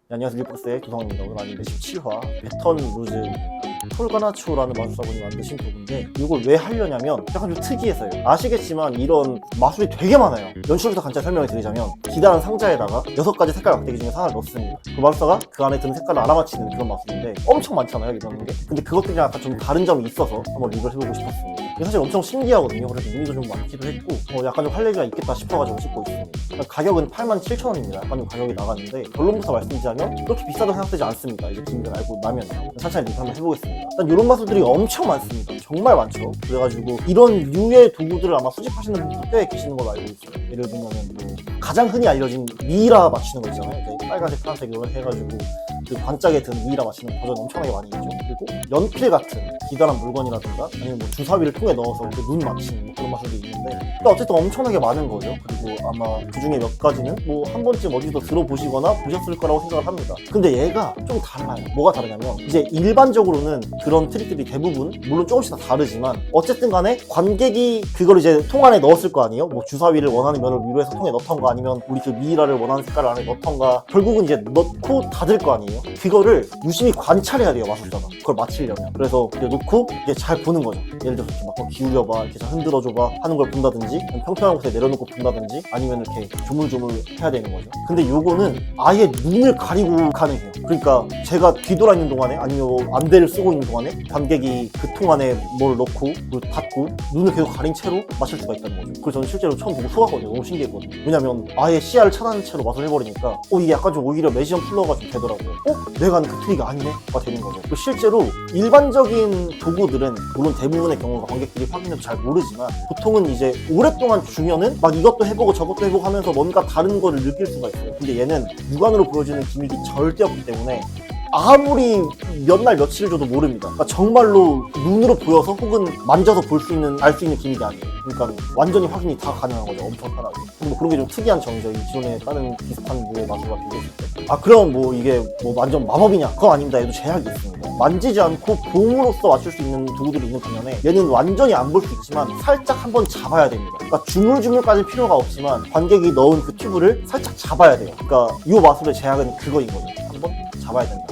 네, 안녕하세요. 릴박스의 조성입니다. 오늘 아닌데 17화 패턴 루즈 톨가나초라는 마술사분이 만드신 도구인데 이걸 왜 하려냐면 약간 좀 특이해서요. 아시겠지만 이런 마술이 되게 많아요. 연출부터 간단히 설명을 드리자면 기다란 상자에다가 6가지 색깔 막대기 중에 하나를 넣습니다. 그 마술사가 그 안에 드는 색깔을 알아맞히는 그런 마술인데 엄청 많잖아요, 이런 게. 근데 그것들이 약간 좀 다른 점이 있어서 한번 리뷰를 해보고 싶었습니다. 이게 사실 엄청 신기하거든요. 그래서 의미도 좀 많기도 했고 약간 좀 할 얘기가 있겠다 싶어가지고 찍고 있습니다. 가격은 87,000원입니다. 약간 좀 가격이 나갔는데 결론부터 말씀드리자면 그렇게 비싸다고 생각되지 않습니다. 이제 기능을 알고 나면 천천히 리뷰 한번 해보겠습니다. 일단 이런 마술들이 엄청 많습니다. 정말 많죠. 그래가지고 이런 류의 도구들을 아마 수집하시는 분들 꽤 계시는 걸로 알고 있어요. 예를 들면은 뭐 가장 흔히 알려진 미이라 맞추는 거 있잖아요. 빨간색, 파란색 이런 해가지고 그 반짝에 든 미이라 맞추는 버전 엄청나게 많이 있죠. 그리고 연필 같은 기다란 물건이라든가 아니면 뭐 주사위를 통에 넣어서 눈 맞추는 그런 마술도 있는데 그러니까 어쨌든 엄청나게 많은 거죠. 그리고 아마 그 중에 몇 가지는 뭐 한 번쯤 어디서 들어보시거나 보셨을 거라고 생각을 합니다. 근데 얘가 좀 달라요. 뭐가 다르냐면 이제 일반적으로는 그런 트릭들이 대부분 물론 조금씩 다 다르지만 어쨌든 간에 관객이 그걸 이제 통 안에 넣었을 거 아니에요. 뭐 주사위를 원하는 면을 위로해서 통에 넣던가 아니면 우리 그 미이라를 원하는 색깔 안에 넣던가 결국은 이제 넣고 닫을 거 아니에요. 그거를 유심히 관찰해야 돼요, 마술사가. 그걸 맞히려면. 그래서 이제 놓고 이제 잘 보는 거죠. 예를 들어서 이렇게 막 기울여봐, 이렇게 잘 흔들어줘봐 하는 걸 본다든지 평평한 곳에 내려놓고 본다든지 아니면 이렇게 조물조물 해야 되는 거죠. 근데 요거는 아예 눈을 가리고 가능해요. 그러니까 제가 뒤돌아 있는 동안에 아니면 뭐 안대를 쓰고 있는 동안에 관객이 그 통 안에 뭘 넣고 뭘 닫고 눈을 계속 가린 채로 맞출 수가 있다는 거죠. 그래서 저는 실제로 처음 보고 속았거든요. 너무 신기했거든요. 왜냐면 아예 시야를 차단한 채로 마술을 해버리니까 이게 약간 좀 오히려 매지션 플러가 좀 되더라고요. 내가 아는 그 트릭이 아니네? 가 되는 거죠. 실제로 일반적인 도구들은 물론 대부분의 경우가 관객들이 확인해도 잘 모르지만 보통은 이제 오랫동안 주면은 막 이것도 해보고 저것도 해보고 하면서 뭔가 다른 거를 느낄 수가 있어요. 근데 얘는 육안으로 보여주는 기믹이 절대 없기 때문에 아무리 몇 날 며칠을 줘도 모릅니다. 그러니까 정말로 눈으로 보여서 혹은 만져서 볼 수 있는, 알 수 있는 기믹이 아니에요. 그러니까 완전히 확인이 다 가능한 거죠. 엄청 편하게. 뭐 그런 게 좀 특이한 점이죠. 이 기존에 다른 비슷한 류의 마술과 비교했을 때. 그럼 뭐 이게 뭐 완전 마법이냐? 그건 아닙니다. 얘도 제약이 있습니다. 만지지 않고 봄으로써 맞출 수 있는 도구들이 있는 반면에 얘는 완전히 안 볼 수 있지만 살짝 한번 잡아야 됩니다. 그러니까 주물주물까지 필요가 없지만 관객이 넣은 그 튜브를 살짝 잡아야 돼요. 그러니까 이 마술의 제약은 그거인 거죠. 한번 잡아야 된다.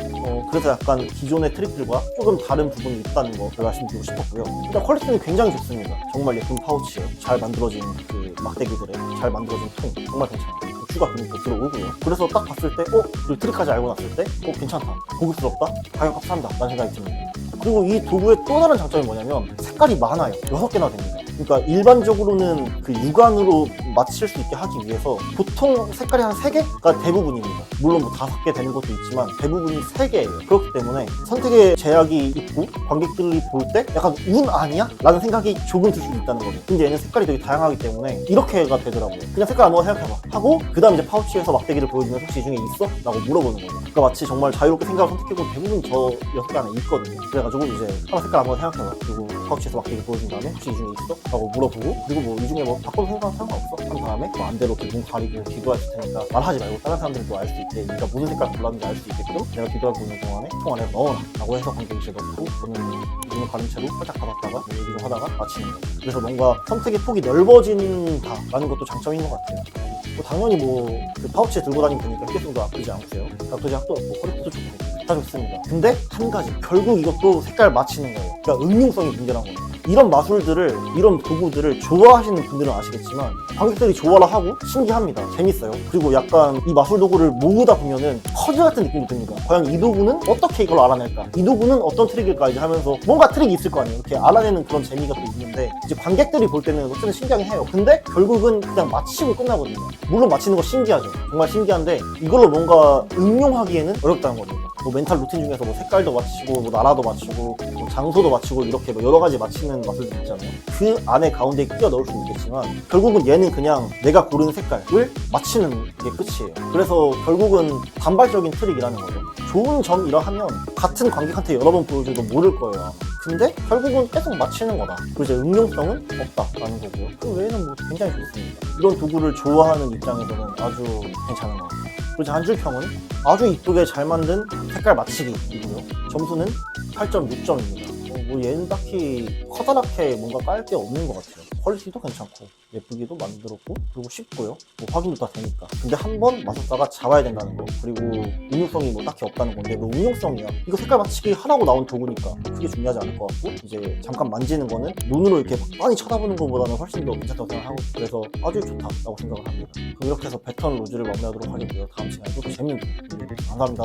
그래서 약간 기존의 트릭들과 조금 다른 부분이 있다는 거 말씀드리고 싶었고요. 일단 퀄리티는 굉장히 좋습니다. 정말 예쁜 파우치에 잘 만들어진 그 막대기들에 잘 만들어진 통 정말 괜찮아요. 추가 기능도 들어오고요. 그래서 딱 봤을 때 그 트릭까지 알고 났을 때 괜찮다, 고급스럽다, 가격값 산다 라는 생각이 듭니다. 그리고 이 도구의 또 다른 장점이 뭐냐면 색깔이 많아요. 6개나 됩니다. 그러니까 일반적으로는 그 육안으로 맞출 수 있게 하기 위해서 보통 색깔이 한 3개가 대부분입니다. 물론 뭐 5개 되는 것도 있지만 대부분이 3개예요. 그렇기 때문에 선택의 제약이 있고 관객들이 볼 때 약간 운 아니야? 라는 생각이 조금 들 수도 있다는 거죠. 근데 얘는 색깔이 되게 다양하기 때문에 이렇게가 되더라고요. 그냥 색깔 아무거나 생각해봐 하고 그 다음 이제 파우치에서 막대기를 보여주면 혹시 이 중에 있어? 라고 물어보는 거죠. 그러니까 마치 정말 자유롭게 생각을 선택해보면 대부분 저 6개 안에 있거든요. 그래가지고 이제 하나 색깔 아무거나 생각해봐. 그리고 파우치에서 막대기 보여준 다음에 혹시 이 중에 있어? 라고 물어보고 그리고 뭐 이 중에 뭐 바꿔도 상관없어? 한 다음에 뭐 안대로 이렇게 눈 가리고 뒤돌아줄 테니까 말하지 말고 다른 사람들도 알 수 있게 네가 무슨 색깔 골랐는지 알 수 있게끔 내가 뒤돌아보고 있는 동안에 통 안에 넣어라 라고 해서 관객이 이제 넣고 저는 눈을 가린 채로 살짝 닫았다가 얘기 좀 하다가 마치는 거죠. 그래서 뭔가 선택의 폭이 넓어진다라는 것도 장점인 것 같아요. 당연히 그 파우치에 들고 다니면 되니까 휴대성도 아프지 않고요. 각도 제약도 없고 퀄리티도 좋고 다 좋습니다. 근데 한 가지 결국 이것도 색깔 맞히는 거예요. 그러니까 응용성이 문제란 거예요. 이런 마술들을, 이런 도구들을 좋아하시는 분들은 아시겠지만 관객들이 좋아라 하고 신기합니다. 재밌어요. 그리고 약간 이 마술 도구를 모으다 보면은 퍼즐 같은 느낌이 듭니다. 과연 이 도구는 어떻게 이걸 알아낼까? 이 도구는 어떤 트릭일까? 이제 하면서 뭔가 트릭이 있을 거 아니에요. 이렇게 알아내는 그런 재미가 또 있는데 이제 관객들이 볼 때는 어쨌든 신기하긴 해요. 근데 결국은 그냥 맞히고 끝나거든요. 물론 맞히는 거 신기하죠. 정말 신기한데 이걸로 뭔가 응용하기에는 어렵다는 거죠. 뭐 멘탈 루틴 중에서 뭐 색깔도 맞추고 뭐 나라도 맞추고 뭐 장소도 맞추고 이렇게 뭐 여러 가지 맞히는 마술들 있잖아요. 그 안에 가운데 끼워 넣을 수는 있겠지만 결국은 얘는 그냥 내가 고른 색깔을 맞히는 게 끝이에요. 그래서 결국은 단발적인 트릭이라는 거죠. 좋은 점 이러하면 같은 관객한테 여러 번 보여줘도 모를 거예요. 근데 결국은 계속 맞히는 거다. 그리고 이제 응용성은 없다라는 거고요. 그 외에는 뭐 굉장히 좋습니다. 이런 도구를 좋아하는 입장에서는 아주 괜찮은 것 같아요. 그리고 한 줄 평은 아주 이쁘게 잘 만든 색깔 맞히기이고요. 점수는 8.6점입니다. 뭐 얘는 딱히 커다랗게 뭔가 깔 게 없는 것 같아요. 퀄리티도 괜찮고 예쁘기도 만들었고 그리고 쉽고요. 뭐 확인도 다 되니까. 근데 한 번 마술사가 잡아야 된다는 거, 그리고 응용성이 뭐 딱히 없다는 건데 뭐 응용성이야. 이거 색깔 맞추기 하라고 나온 도구니까 크게 중요하지 않을 것 같고, 이제 잠깐 만지는 거는 눈으로 이렇게 빤히 쳐다보는 것보다는 훨씬 더 괜찮다고 생각하고, 그래서 아주 좋다라고 생각을 합니다. 그럼 이렇게 해서 배턴 루즈를 마무리하도록 하겠고요. 다음 시간에도 또 재밌는 감사합니다.